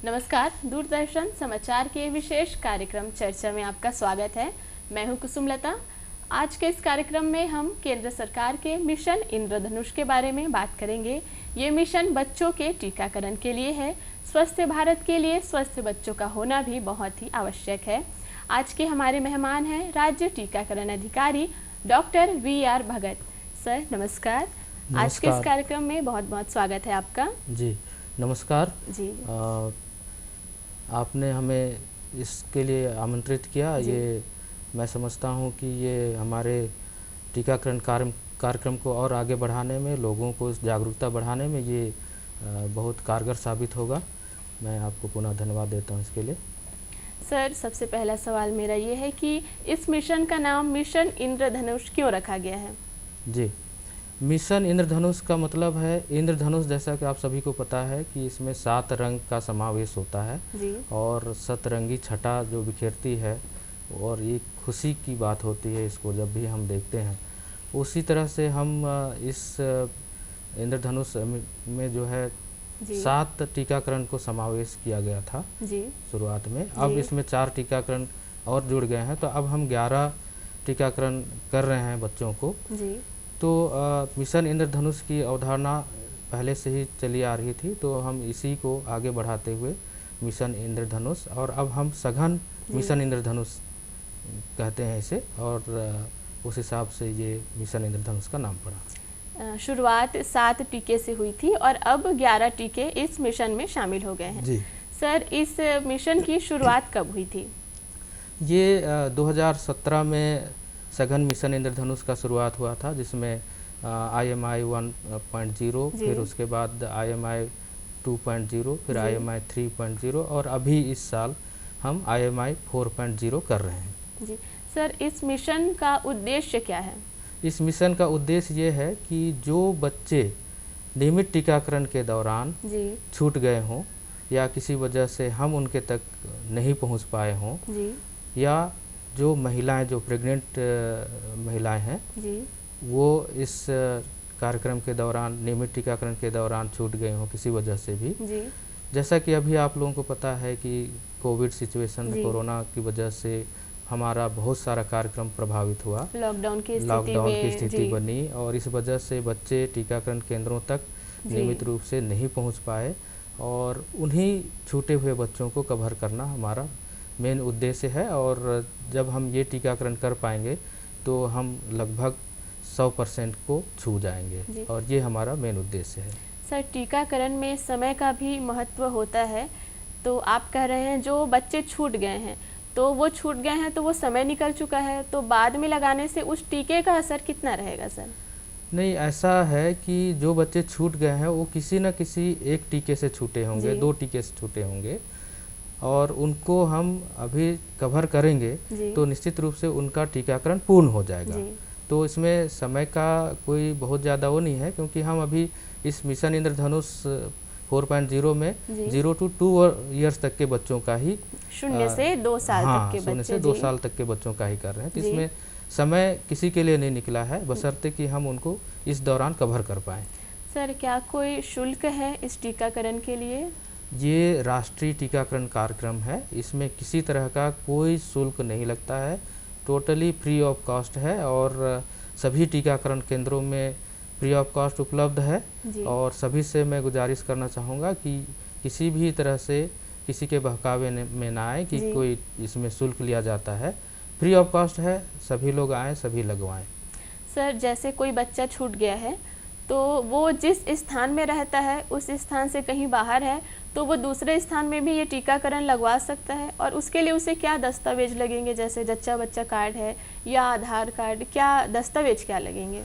नमस्कार, दूरदर्शन समाचार के विशेष कार्यक्रम चर्चा में आपका स्वागत है। मैं हूं कुसुमलता। आज के इस कार्यक्रम में हम केंद्र सरकार के मिशन इंद्रधनुष के बारे में बात करेंगे। ये मिशन बच्चों के टीकाकरण के लिए है। स्वस्थ भारत के लिए स्वस्थ बच्चों का होना भी बहुत ही आवश्यक है। आज के हमारे मेहमान हैं राज्य टीकाकरण अधिकारी डॉक्टर VR भगत। सर नमस्कार। आज के इस कार्यक्रम में बहुत बहुत स्वागत है आपका। जी नमस्कार जी। आपने हमें इसके लिए आमंत्रित किया। ये मैं समझता हूँ कि ये हमारे टीकाकरण कार्यक्रम को और आगे बढ़ाने में, लोगों को जागरूकता बढ़ाने में ये बहुत कारगर साबित होगा। मैं आपको पुनः धन्यवाद देता हूँ इसके लिए। सर सबसे पहला सवाल मेरा ये है कि इस मिशन का नाम मिशन इंद्रधनुष क्यों रखा गया है? जी, मिशन इंद्रधनुष का मतलब है, इंद्रधनुष जैसा कि आप सभी को पता है कि इसमें 7 रंग का समावेश होता है जी। और सतरंगी छटा जो बिखेरती है और ये खुशी की बात होती है इसको जब भी हम देखते हैं। उसी तरह से हम इस इंद्रधनुष में जो है 7 टीकाकरण को समावेश किया गया था जी। शुरुआत में। अब इसमें 4 टीकाकरण और जुड़ गए हैं, तो अब हम 11 टीकाकरण कर रहे हैं बच्चों को जी। तो मिशन इंद्रधनुष की अवधारणा पहले से ही चली आ रही थी, तो हम इसी को आगे बढ़ाते हुए मिशन इंद्रधनुष, और अब हम सघन मिशन इंद्रधनुष कहते हैं इसे, और उस हिसाब से ये मिशन इंद्रधनुष का नाम पड़ा। शुरुआत 7 टीके से हुई थी और अब 11 टीके इस मिशन में शामिल हो गए हैं जी। सर इस मिशन की शुरुआत कब हुई थी? ये 2017 में सघन मिशन इंद्रधनुष का शुरुआत हुआ था, जिसमें IMI 1.0, फिर उसके बाद IMI 2.0, फिर IMI 3.0 और अभी इस साल हम IMI 4.0 कर रहे हैं। जी सर, इस मिशन का उद्देश्य क्या है? इस मिशन का उद्देश्य ये है कि जो बच्चे नियमित टीकाकरण के दौरान छूट गए हों या किसी वजह से हम उनके तक नहीं पहुंच पाए हों, या जो महिलाएं, जो प्रेग्नेंट महिलाएं हैं वो इस कार्यक्रम के दौरान, नियमित टीकाकरण के दौरान छूट गए हों किसी वजह से भी। जैसा कि अभी आप लोगों को पता है कि कोविड सिचुएशन, कोरोना की वजह से हमारा बहुत सारा कार्यक्रम प्रभावित हुआ, लॉकडाउन की स्थिति बनी, और इस वजह से बच्चे टीकाकरण केंद्रों तक नियमित रूप से नहीं पहुंच पाए, और उन्हीं छूटे हुए बच्चों को कवर करना हमारा मेन उद्देश्य है। और जब हम ये टीकाकरण कर पाएंगे तो हम लगभग 100% को छू जाएंगे, और ये हमारा मेन उद्देश्य है। सर टीकाकरण में समय का भी महत्व होता है, तो आप कह रहे हैं जो बच्चे छूट गए हैं तो वो छूट गए हैं, तो वो समय निकल चुका है, तो बाद में लगाने से उस टीके का असर कितना रहेगा सर? नहीं, ऐसा है कि जो बच्चे छूट गए हैं वो किसी न किसी एक टीके से छूटे होंगे, 2 टीके से छूटे होंगे, और उनको हम अभी कवर करेंगे तो निश्चित रूप से उनका टीकाकरण पूर्ण हो जाएगा। तो इसमें समय का कोई बहुत ज़्यादा वो नहीं है, क्योंकि हम अभी इस मिशन इंद्रधनुष 4.0 में 0 to 2 ईयर्स तक के बच्चों का ही, 0 से 2 साल तक के बच्चे, 0 से 2 साल तक के बच्चों का ही कर रहे हैं। तो इसमें समय किसी के लिए नहीं निकला है, बशर्ते कि हम उनको इस दौरान कवर कर पाएँ। सर क्या कोई शुल्क है इस टीकाकरण के लिए? ये राष्ट्रीय टीकाकरण कार्यक्रम है, इसमें किसी तरह का कोई शुल्क नहीं लगता है, टोटली फ्री ऑफ कॉस्ट है, और सभी टीकाकरण केंद्रों में फ्री ऑफ कॉस्ट उपलब्ध है। और सभी से मैं गुजारिश करना चाहूँगा कि किसी भी तरह से किसी के बहकावे में ना आए कि कोई इसमें शुल्क लिया जाता है। फ्री ऑफ कॉस्ट है, सभी लोग आएँ, सभी लगवाएँ। सर जैसे कोई बच्चा छूट गया है तो वो जिस स्थान में रहता है उस स्थान से कहीं बाहर है, तो वो दूसरे स्थान में भी ये टीकाकरण लगवा सकता है, और उसके लिए उसे क्या दस्तावेज लगेंगे? जैसे जच्चा बच्चा कार्ड है या आधार कार्ड, क्या दस्तावेज क्या लगेंगे?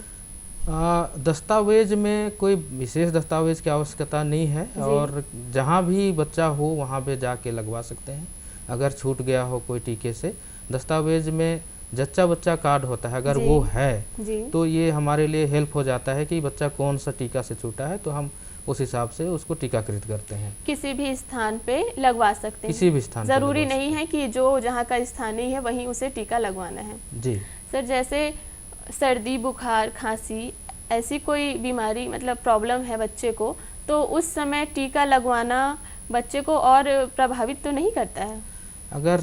दस्तावेज में कोई विशेष दस्तावेज की आवश्यकता नहीं है, और जहाँ भी बच्चा हो वहाँ पे जाके लगवा सकते हैं अगर छूट गया हो कोई टीके से। दस्तावेज में जच्चा बच्चा कार्ड होता है, अगर वो है तो ये हमारे लिए हेल्प हो जाता है कि बच्चा कौन सा टीका से छूटा है, तो हम उस हिसाब से उसको टीकाकृत करते हैं। किसी भी स्थान पे लगवा सकते हैं, किसी भी स्थान, जरूरी नहीं है कि जो जहाँ का स्थानीय है वहीं उसे टीका लगवाना है। जी सर जैसे सर्दी, बुखार, खांसी, ऐसी कोई बीमारी मतलब प्रॉब्लम है बच्चे को, तो उस समय टीका लगवाना बच्चे को और प्रभावित तो नहीं करता है? अगर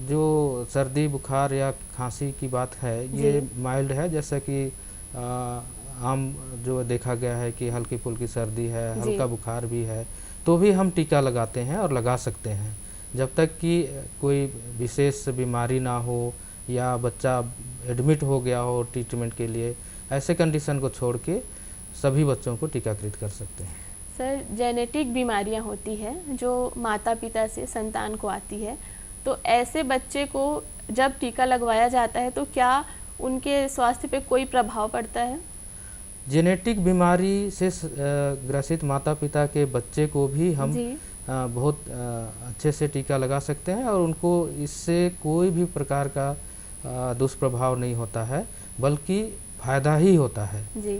जो सर्दी बुखार या खांसी की बात है ये माइल्ड है, जैसा कि आम जो देखा गया है कि हल्की फुल्की सर्दी है, हल्का बुखार भी है, तो भी हम टीका लगाते हैं और लगा सकते हैं जब तक कि कोई विशेष बीमारी ना हो या बच्चा एडमिट हो गया हो ट्रीटमेंट के लिए। ऐसे कंडीशन को छोड़ के सभी बच्चों को टीकाकृत कर सकते हैं। सर, जेनेटिक बीमारियां होती हैं जो माता पिता से संतान को आती है, तो ऐसे बच्चे को जब टीका लगवाया जाता है तो क्या उनके स्वास्थ्य पे कोई प्रभाव पड़ता है? जेनेटिक बीमारी से ग्रसित माता पिता के बच्चे को भी हम बहुत अच्छे से टीका लगा सकते हैं और उनको इससे कोई भी प्रकार का दुष्प्रभाव नहीं होता है, बल्कि फ़ायदा ही होता है जी।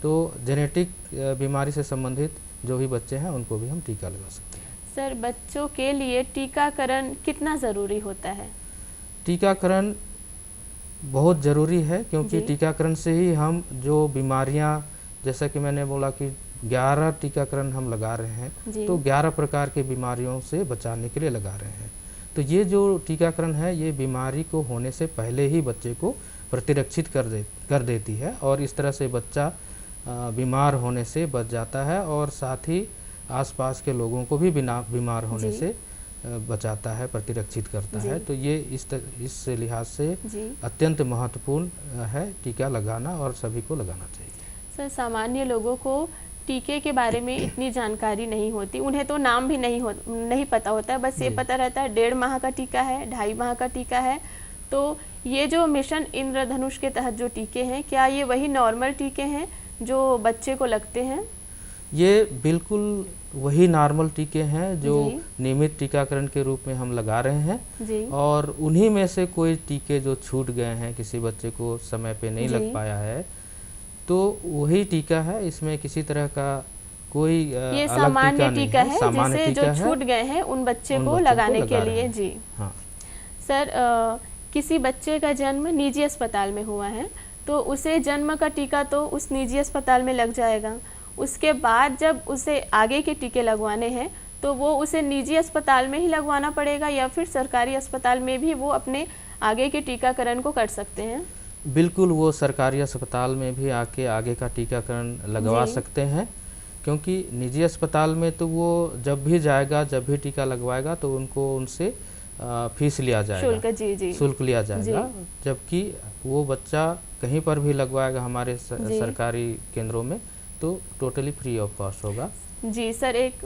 तो जेनेटिक बीमारी से संबंधित जो भी बच्चे हैं उनको भी हम टीका लगा सकते हैं। सर, बच्चों के लिए टीकाकरण कितना ज़रूरी होता है? टीकाकरण बहुत ज़रूरी है, क्योंकि टीकाकरण से ही हम जो बीमारियां, जैसा कि मैंने बोला कि 11 टीकाकरण हम लगा रहे हैं, तो 11 प्रकार के बीमारियों से बचाने के लिए लगा रहे हैं। तो ये जो टीकाकरण है ये बीमारी को होने से पहले ही बच्चे को प्रतिरक्षित कर देती है और इस तरह से बच्चा बीमार होने से बच जाता है और साथ ही आसपास के लोगों को भी बीमार होने से बचाता है, प्रतिरक्षित करता है। तो ये इस लिहाज से अत्यंत महत्वपूर्ण है टीका लगाना और सभी को लगाना चाहिए। सर, सामान्य लोगों को टीके के बारे में इतनी जानकारी नहीं होती, उन्हें तो नाम भी नहीं पता होता है, बस ये पता रहता है 1.5 माह का टीका है, 2.5 माह का टीका है। तो ये जो मिशन इंद्रधनुष के तहत जो टीके हैं, क्या ये वही नॉर्मल टीके हैं जो बच्चे को लगते हैं? ये बिल्कुल वही नॉर्मल टीके हैं जो नियमित टीकाकरण के रूप में हम लगा रहे हैं और उन्हीं में से कोई टीके जो छूट गए हैं, किसी बच्चे को समय पे नहीं लग पाया है, तो वही टीका है। इसमें किसी तरह का कोई ये सामान्य टीका है, जिसे जो छूट गए हैं उन बच्चे को लगाने के लिए जी। हाँ। सर, किसी बच्चे का जन्म निजी अस्पताल में हुआ है तो उसे जन्म का टीका तो उस निजी अस्पताल में लग जाएगा, उसके बाद जब उसे आगे के टीके लगवाने हैं तो वो उसे निजी अस्पताल में ही लगवाना पड़ेगा या फिर सरकारी अस्पताल में भी वो अपने आगे के टीकाकरण को कर सकते हैं? बिल्कुल, वो सरकारी अस्पताल में भी आगे का टीकाकरण लगवा सकते हैं, क्योंकि निजी अस्पताल में तो वो जब भी जाएगा, जब भी टीका लगवाएगा तो उनसे फीस लिया जाएगा, शुल्क लिया जाएगा। जबकि वो बच्चा कहीं पर भी लगवाएगा हमारे सरकारी केंद्रों में तो टोटली फ्री ऑफ कॉस्ट होगा। जी सर, एक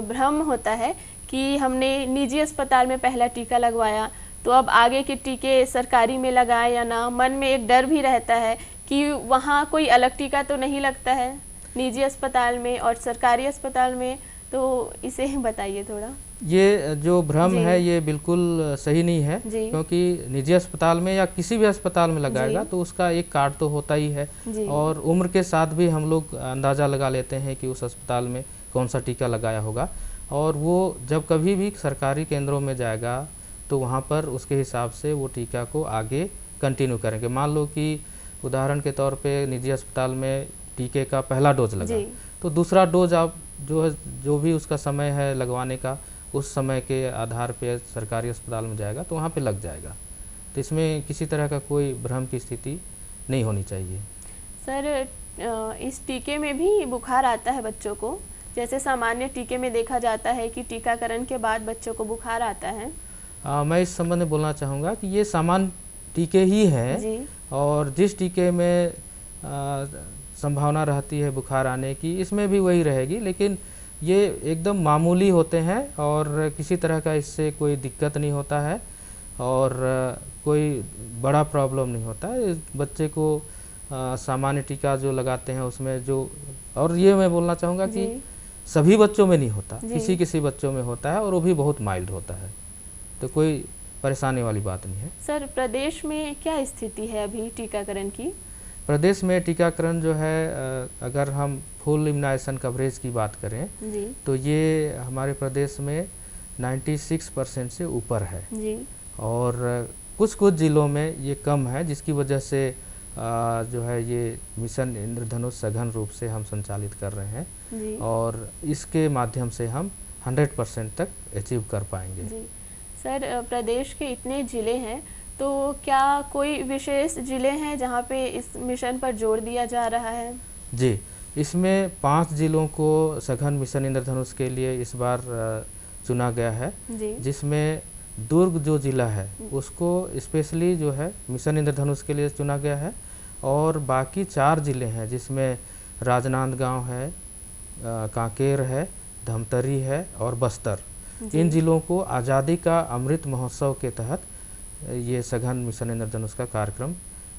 भ्रम होता है कि हमने निजी अस्पताल में पहला टीका लगवाया तो अब आगे के टीके सरकारी में लगाए या ना, मन में एक डर भी रहता है कि वहाँ कोई अलग टीका तो नहीं लगता है निजी अस्पताल में और सरकारी अस्पताल में, तो इसे बताइए थोड़ा। ये जो भ्रम है ये बिल्कुल सही नहीं है, क्योंकि निजी अस्पताल में या किसी भी अस्पताल में लगाएगा तो उसका एक कार्ड तो होता ही है और उम्र के साथ भी हम लोग अंदाज़ा लगा लेते हैं कि उस अस्पताल में कौन सा टीका लगाया होगा। और वो जब कभी भी सरकारी केंद्रों में जाएगा तो वहाँ पर उसके हिसाब से वो टीका को आगे कंटिन्यू करेंगे। मान लो कि उदाहरण के तौर पे निजी अस्पताल में टीके का पहला डोज लगा तो दूसरा डोज आप जो भी उसका समय है लगवाने का, उस समय के आधार पे सरकारी अस्पताल में जाएगा तो वहाँ पे लग जाएगा। तो इसमें किसी तरह का कोई भ्रम की स्थिति नहीं होनी चाहिए। सर, इस टीके में भी बुखार आता है बच्चों को, जैसे सामान्य टीके में देखा जाता है कि टीकाकरण के बाद बच्चों को बुखार आता है। मैं इस संबंध में बोलना चाहूँगा कि ये सामान्य टीके ही हैं और जिस टीके में संभावना रहती है बुखार आने की, इसमें भी वही रहेगी, लेकिन ये एकदम मामूली होते हैं और किसी तरह का इससे कोई दिक्कत नहीं होता है और कोई बड़ा प्रॉब्लम नहीं होता है। बच्चे को सामान्य टीका जो लगाते हैं उसमें जो, और ये मैं बोलना चाहूँगा कि सभी बच्चों में नहीं होता, किसी बच्चों में होता है और वो भी बहुत माइल्ड होता है, तो कोई परेशानी वाली बात नहीं है। सर, प्रदेश में क्या स्थिति है अभी टीकाकरण की? प्रदेश में टीकाकरण जो है, अगर हम फुल इम्यूनाइजेशन कवरेज की बात करें तो ये हमारे प्रदेश में 96% से ऊपर है और कुछ जिलों में ये कम है, जिसकी वजह से जो है ये मिशन इंद्रधनुष सघन रूप से हम संचालित कर रहे हैं जी। और इसके माध्यम से हम 100% तक अचीव कर पाएंगे। जी सर, प्रदेश के इतने ज़िले हैं, तो क्या कोई विशेष ज़िले हैं जहां पे इस मिशन पर जोर दिया जा रहा है? जी, इसमें 5 जिलों को सघन मिशन इंद्रधनुष के लिए इस बार चुना गया है, जिसमें दुर्ग जो ज़िला है उसको स्पेशली जो है मिशन इंद्रधनुष के लिए चुना गया है और बाकी 4 ज़िले हैं जिसमें राजनांदगांव है, कांकेर है, धमतरी है और बस्तर। इन जिलों को आज़ादी का अमृत महोत्सव के तहत ये सघन मिशन इंद्रधनुष का कार्यक्रम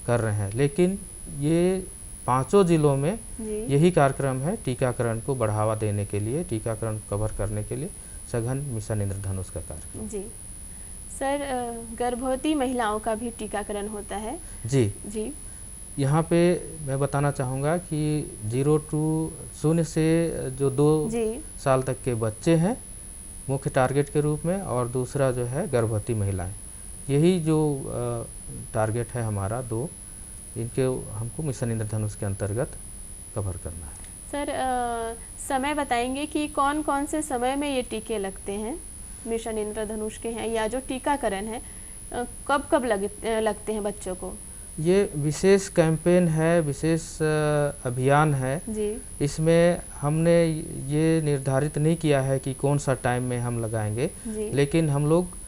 कर रहे हैं, लेकिन ये 5 जिलों में यही कार्यक्रम है टीकाकरण को बढ़ावा देने के लिए, टीकाकरण कवर करने के लिए सघन मिशन इंद्रधनुष का कार्यक्रम। जी सर, गर्भवती महिलाओं का भी टीकाकरण होता है? जी। यहाँ पे मैं बताना चाहूँगा कि 0 से जो 2 साल तक के बच्चे हैं मुख्य टारगेट के रूप में, और दूसरा जो है गर्भवती महिलाएं, यही जो टारगेट है हमारा 2, इनके हमको मिशन इंद्रधनुष के अंतर्गत कवर करना है। सर, समय बताएंगे कि कौन कौन से समय में ये टीके लगते हैं, मिशन इंद्रधनुष के हैं या जो टीकाकरण है, कब कब लगते हैं बच्चों को? ये विशेष कैंपेन है, विशेष अभियान है जी। इसमें हमने ये निर्धारित नहीं किया है कि कौन सा टाइम में हम लगाएंगे, लेकिन हम लोग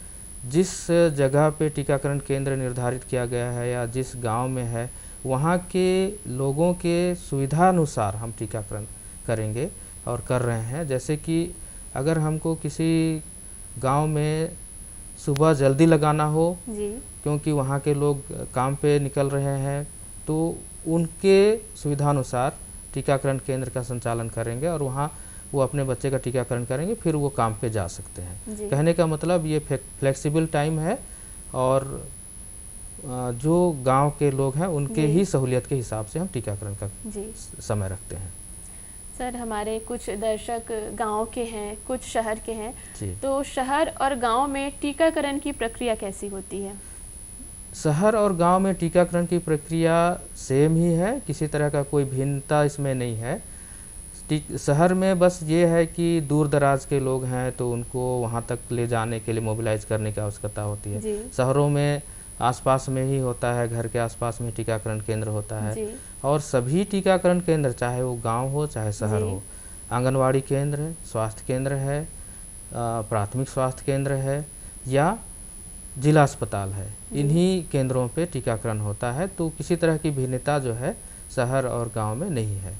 जिस जगह पे टीकाकरण केंद्र निर्धारित किया गया है या जिस गांव में है, वहाँ के लोगों के सुविधा अनुसार हम टीकाकरण करेंगे और कर रहे हैं। जैसे कि अगर हमको किसी गांव में सुबह जल्दी लगाना हो जी। क्योंकि वहाँ के लोग काम पे निकल रहे हैं, तो उनके सुविधानुसार टीकाकरण केंद्र का संचालन करेंगे और वहाँ वो अपने बच्चे का टीकाकरण करेंगे, फिर वो काम पे जा सकते हैं। कहने का मतलब ये फ्लेक्सिबल टाइम है और जो गांव के लोग हैं उनके ही सहूलियत के हिसाब से हम टीकाकरण का समय रखते हैं। सर, हमारे कुछ दर्शक गांव के हैं, कुछ शहर के हैं, तो शहर और गांव में टीकाकरण की प्रक्रिया कैसी होती है? शहर और गांव में टीकाकरण की प्रक्रिया सेम ही है, किसी तरह का कोई भिन्नता इसमें नहीं है। शहर में बस ये है कि दूर दराज के लोग हैं तो उनको वहाँ तक ले जाने के लिए मोबिलाइज करने की आवश्यकता होती है। शहरों में आसपास में ही होता है, घर के आसपास में टीकाकरण केंद्र होता है और सभी टीकाकरण केंद्र, चाहे वो गांव हो चाहे शहर हो, आंगनवाड़ी केंद्र है, स्वास्थ्य केंद्र है, प्राथमिक स्वास्थ्य केंद्र है या जिला अस्पताल है, इन्हीं केंद्रों पे टीकाकरण होता है। तो किसी तरह की भिन्नता जो है शहर और गांव में नहीं है।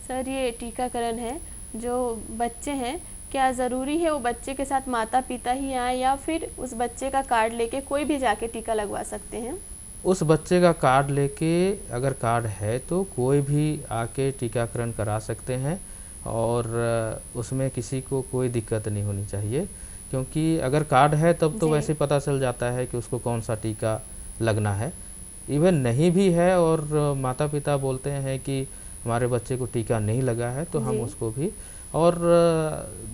सर, ये टीकाकरण है, जो बच्चे हैं, क्या ज़रूरी है वो बच्चे के साथ माता पिता ही आए या फिर उस बच्चे का कार्ड लेके कोई भी जाके टीका लगवा सकते हैं? उस बच्चे का कार्ड लेके, अगर कार्ड है तो कोई भी आके टीकाकरण करा सकते हैं और उसमें किसी को कोई दिक्कत नहीं होनी चाहिए, क्योंकि अगर कार्ड है तब तो वैसे पता चल जाता है कि उसको कौन सा टीका लगना है। इवन नहीं भी है और माता पिता बोलते हैं कि हमारे बच्चे को टीका नहीं लगा है, तो हम उसको भी, और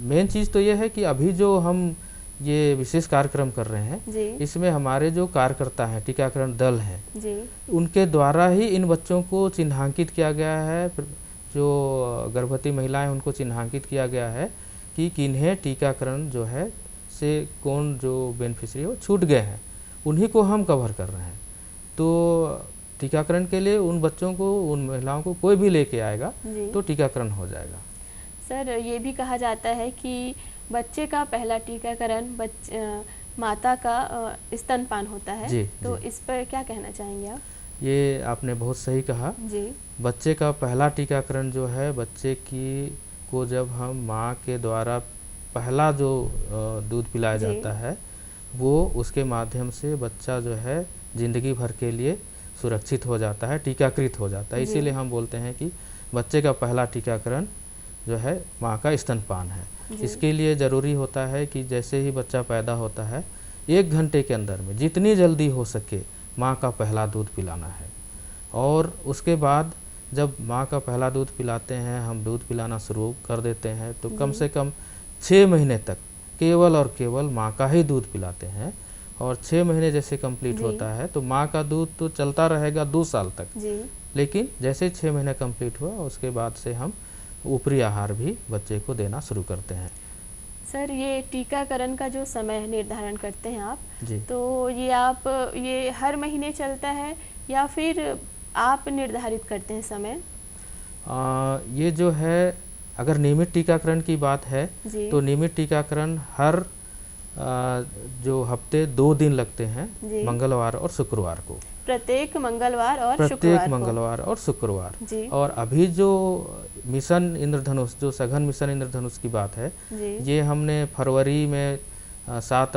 मेन चीज़ तो ये है कि अभी जो हम ये विशेष कार्यक्रम कर रहे हैं, इसमें हमारे जो कार्यकर्ता हैं, टीकाकरण दल हैं, उनके द्वारा ही इन बच्चों को चिन्हांकित किया गया है। जो गर्भवती महिलाएं, उनको चिन्हांकित किया गया है कि किन्हें टीकाकरण जो है से कौन जो बेनिफिशियरी हो छूट गए हैं, उन्हीं को हम कवर कर रहे हैं। तो टीकाकरण के लिए उन बच्चों को, उन महिलाओं को कोई भी लेके आएगा तो टीकाकरण हो जाएगा। सर, ये भी कहा जाता है कि बच्चे का पहला टीकाकरण माता का स्तनपान होता है, तो इस पर क्या कहना चाहेंगे आप? ये आपने बहुत सही कहा जी। बच्चे का पहला टीकाकरण जो है, बच्चे को जब हम माँ के द्वारा पहला जो दूध पिलाया जाता है, वो उसके माध्यम से बच्चा जो है जिंदगी भर के लिए सुरक्षित हो जाता है, टीकाकृत हो जाता है। इसीलिए हम बोलते हैं कि बच्चे का पहला टीकाकरण जो है माँ का स्तनपान है। इसके लिए ज़रूरी होता है कि जैसे ही बच्चा पैदा होता है, 1 घंटे के अंदर में जितनी जल्दी हो सके माँ का पहला दूध पिलाना है। और उसके बाद जब माँ का पहला दूध पिलाते हैं, हम दूध पिलाना शुरू कर देते हैं, तो कम से कम 6 महीने तक केवल और केवल माँ का ही दूध पिलाते हैं। और 6 महीने जैसे कंप्लीट होता है तो माँ का दूध तो चलता रहेगा 2 साल तक जी। लेकिन जैसे 6 महीने कंप्लीट हुआ उसके बाद से हम ऊपरी आहार भी बच्चे को देना शुरू करते हैं। सर, ये टीकाकरण का जो समय निर्धारण करते हैं आप जी। तो ये हर महीने चलता है या फिर आप निर्धारित करते हैं समय? ये जो है अगर नियमित टीकाकरण की बात है तो नियमित टीकाकरण हर जो हफ्ते 2 दिन लगते हैं, मंगलवार और शुक्रवार को। प्रत्येक मंगलवार और शुक्रवार और अभी जो मिशन इंद्रधनुष, जो सघन मिशन इंद्रधनुष की बात है, ये हमने फरवरी में 7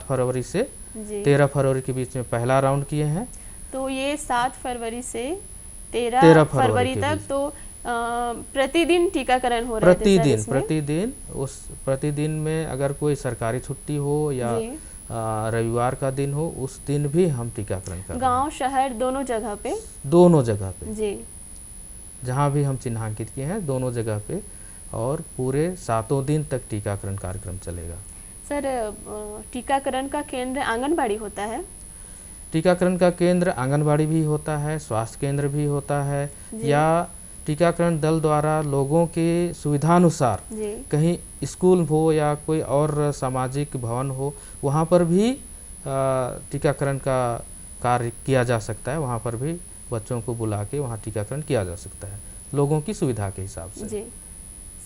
फरवरी से 13 फरवरी के बीच में पहला राउंड किए हैं। तो ये 7 फरवरी से 13 फरवरी तक तो प्रतिदिन टीकाकरण हो रहा है? प्रतिदिन में अगर कोई सरकारी छुट्टी हो या रविवार का दिन हो उस दिन भी हम टीकाकरण कर रहे हैं। गांव शहर दोनों जगह पे जी, जहां भी हम चिन्हांकित किए हैं दोनों जगह पे, और पूरे 7 दिन तक टीकाकरण कार्यक्रम चलेगा। सर, टीकाकरण का केंद्र आंगनबाड़ी होता है? टीकाकरण का केंद्र आंगनबाड़ी भी होता है, स्वास्थ्य केंद्र भी होता है, या टीकाकरण दल द्वारा लोगों के सुविधानुसार कहीं स्कूल हो या कोई और सामाजिक भवन हो वहाँ पर भी टीकाकरण का कार्य किया जा सकता है। वहाँ पर भी बच्चों को बुला के वहाँ टीकाकरण किया जा सकता है लोगों की सुविधा के हिसाब से। जी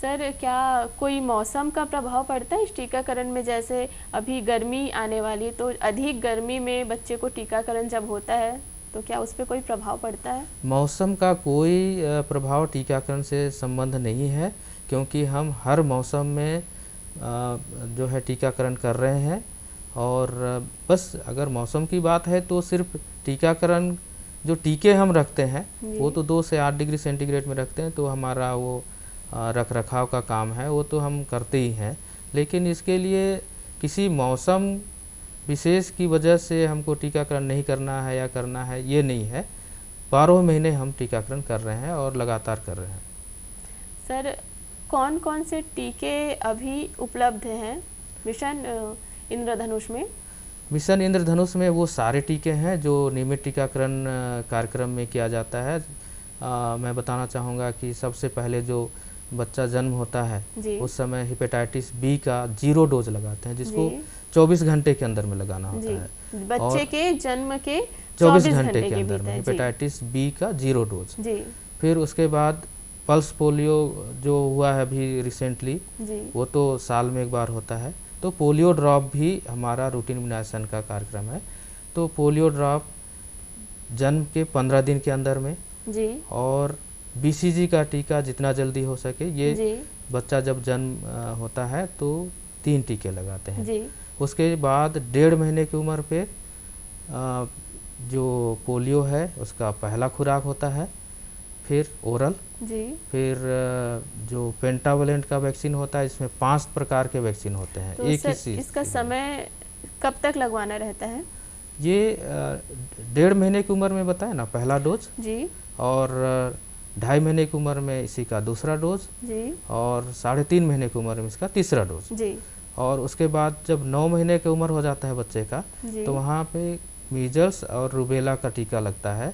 सर, क्या कोई मौसम का प्रभाव पड़ता है इस टीकाकरण में? जैसे अभी गर्मी आने वाली, तो अधिक गर्मी में बच्चे को टीकाकरण जब होता है तो क्या उस पर कोई प्रभाव पड़ता है? मौसम का कोई प्रभाव टीकाकरण से संबंध नहीं है, क्योंकि हम हर मौसम में जो है टीकाकरण कर रहे हैं। और बस अगर मौसम की बात है तो सिर्फ टीकाकरण जो टीके हम रखते हैं वो तो 2 से 8 डिग्री सेंटीग्रेड में रखते हैं, तो हमारा वो रख रखाव का काम है वो तो हम करते ही हैं। लेकिन इसके लिए किसी मौसम विशेष की वजह से हमको टीकाकरण नहीं करना है या करना है, ये नहीं है। 12 महीने हम टीकाकरण कर रहे हैं और लगातार कर रहे हैं। सर, कौन कौन से टीके अभी उपलब्ध हैं मिशन इंद्रधनुष में? मिशन इंद्रधनुष में वो सारे टीके हैं जो नियमित टीकाकरण कार्यक्रम में किया जाता है। मैं बताना चाहूँगा कि सबसे पहले जो बच्चा जन्म होता है उस समय हेपेटाइटिस बी का 0 डोज लगाते हैं, जिसको 24 घंटे के अंदर में लगाना होता है। बच्चे के जन्म के 24 घंटे के अंदर में हेपेटाइटिस बी का 0 डोज। फिर उसके बाद पल्स पोलियो जो हुआ है अभी रिसेंटली, वो तो साल में 1 बार होता है, तो पोलियो ड्रॉप भी हमारा रूटीन इम्यूनाइजेशन का कार्यक्रम है। तो पोलियो ड्रॉप जन्म के 15 दिन के अंदर में और BCG का टीका जितना जल्दी हो सके, ये बच्चा जब जन्म होता है तो 3 टीके लगाते हैं। उसके बाद 1.5 महीने की उम्र पे जो पोलियो है उसका पहला खुराक होता है, फिर ओरल, फिर जो पेंटावलेंट का वैक्सीन होता है, इसमें 5 प्रकार के वैक्सीन होते हैं। तो एक ही इसका समय कब तक लगवाना रहता है? ये 1.5 महीने की उम्र में बताया ना पहला डोज और 2.5 महीने की उम्र में इसी का दूसरा डोज और 3.5 महीने की उम्र में इसका तीसरा डोज। और उसके बाद जब 9 महीने की उम्र हो जाता है बच्चे का, तो वहाँ पे मीजल्स और रूबेला का टीका लगता है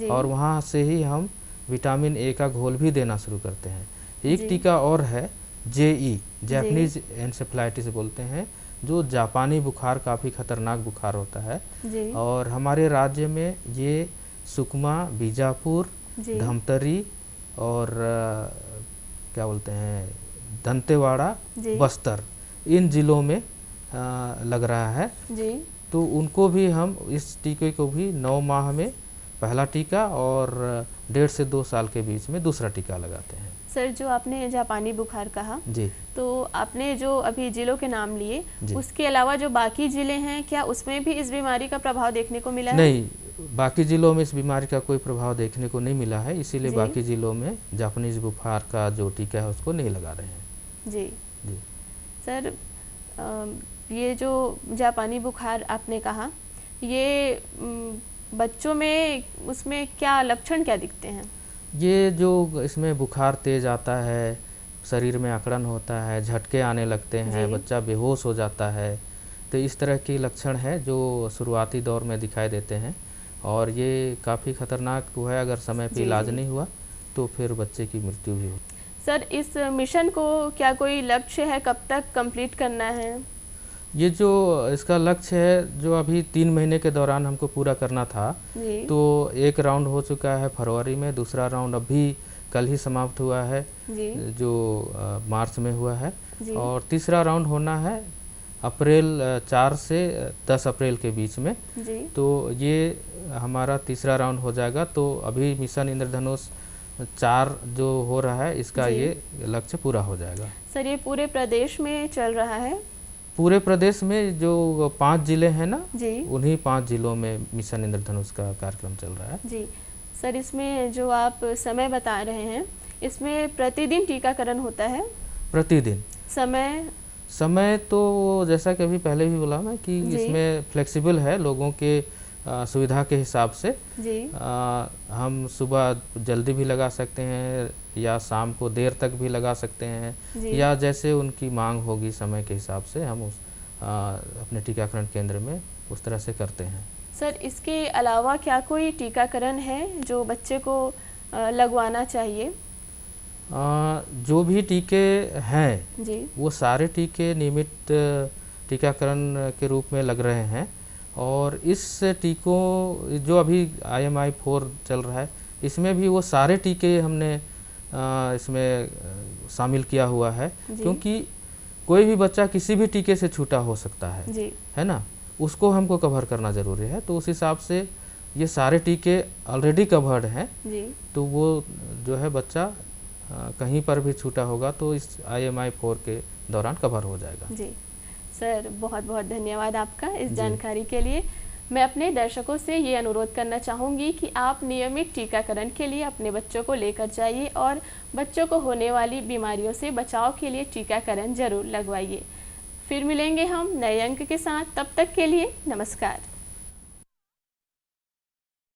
और वहाँ से ही हम विटामिन ए का घोल भी देना शुरू करते हैं। एक टीका और है JE, जैपनीज एन्सेफेलाइटिस बोलते हैं, जो जापानी बुखार काफ़ी खतरनाक बुखार होता है। और हमारे राज्य में ये सुकमा, बीजापुर, धमतरी और क्या बोलते हैं दंतेवाड़ा, बस्तर, इन जिलों में लग रहा है। तो उनको भी हम इस टीके को भी 9 माह में पहला टीका और 1.5 से 2 साल के बीच में दूसरा टीका लगाते हैं। सर, जो आपने जापानी बुखार कहा, तो आपने जो अभी जिलों के नाम लिए, उसके अलावा जो बाकी जिले हैं, क्या उसमें भी इस बीमारी का प्रभाव देखने को मिला है? नहीं, बाकी जिलों में इस बीमारी का कोई प्रभाव देखने को नहीं मिला है, इसीलिए बाकी जिलों में जापानीज बुखार का जो टीका है उसको नहीं लगा रहे हैं। जी सर, ये जो जापानी बुखार आपने कहा, ये बच्चों में उसमें क्या लक्षण क्या दिखते हैं? ये जो इसमें बुखार तेज आता है, शरीर में अकड़न होता है, झटके आने लगते हैं, बच्चा बेहोश हो जाता है, तो इस तरह के लक्षण है जो शुरुआती दौर में दिखाई देते हैं और ये काफ़ी खतरनाक हुआ है। अगर समय पे इलाज नहीं हुआ तो फिर बच्चे की मृत्यु भी हो। सर, इस मिशन को क्या कोई लक्ष्य है, कब तक कंप्लीट करना है? ये जो इसका लक्ष्य है जो अभी 3 महीने के दौरान हमको पूरा करना था, तो एक राउंड हो चुका है फरवरी में, दूसरा राउंड अभी कल ही समाप्त हुआ है जो मार्च में हुआ है, और तीसरा राउंड होना है अप्रैल 4 से 10 अप्रैल के बीच में। तो ये हमारा तीसरा राउंड हो जाएगा। तो अभी मिशन इंद्रधनुष 4 जो हो रहा है इसका ये लक्ष्य पूरा हो जाएगा। सर, ये पूरे प्रदेश में चल रहा है? पूरे प्रदेश में जो 5 जिले हैं ना, उन्हीं 5 जिलों में मिशन इंद्रधनुष का कार्यक्रम चल रहा है। जी सर, इसमें जो आप समय बता रहे हैं, इसमें प्रतिदिन टीकाकरण होता है? प्रतिदिन। समय तो जैसा कि अभी पहले भी बोला मैं कि इसमें फ्लेक्सिबल है, लोगों के सुविधा के हिसाब से हम सुबह जल्दी भी लगा सकते हैं या शाम को देर तक भी लगा सकते हैं, या जैसे उनकी मांग होगी समय के हिसाब से हम उस अपने टीकाकरण केंद्र में उस तरह से करते हैं। सर, इसके अलावा क्या कोई टीकाकरण है जो बच्चे को लगवाना चाहिए? जो भी टीके हैं वो सारे टीके नियमित टीकाकरण के रूप में लग रहे हैं, और इस टीकों जो अभी IMI 4 चल रहा है इसमें भी वो सारे टीके हमने इसमें शामिल किया हुआ है, क्योंकि कोई भी बच्चा किसी भी टीके से छूटा हो सकता है ना, उसको हमको कवर करना ज़रूरी है। तो उस हिसाब से ये सारे टीके ऑलरेडी कवर्ड हैं, तो वो जो है बच्चा कहीं पर भी छूटा होगा तो इस IMI 4 के दौरान कवर हो जाएगा। जी सर, बहुत बहुत धन्यवाद आपका इस जानकारी के लिए। मैं अपने दर्शकों से ये अनुरोध करना चाहूँगी कि आप नियमित टीकाकरण के लिए अपने बच्चों को लेकर जाइए और बच्चों को होने वाली बीमारियों से बचाव के लिए टीकाकरण जरूर लगवाइए। फिर मिलेंगे हम नए अंक के साथ, तब तक के लिए नमस्कार।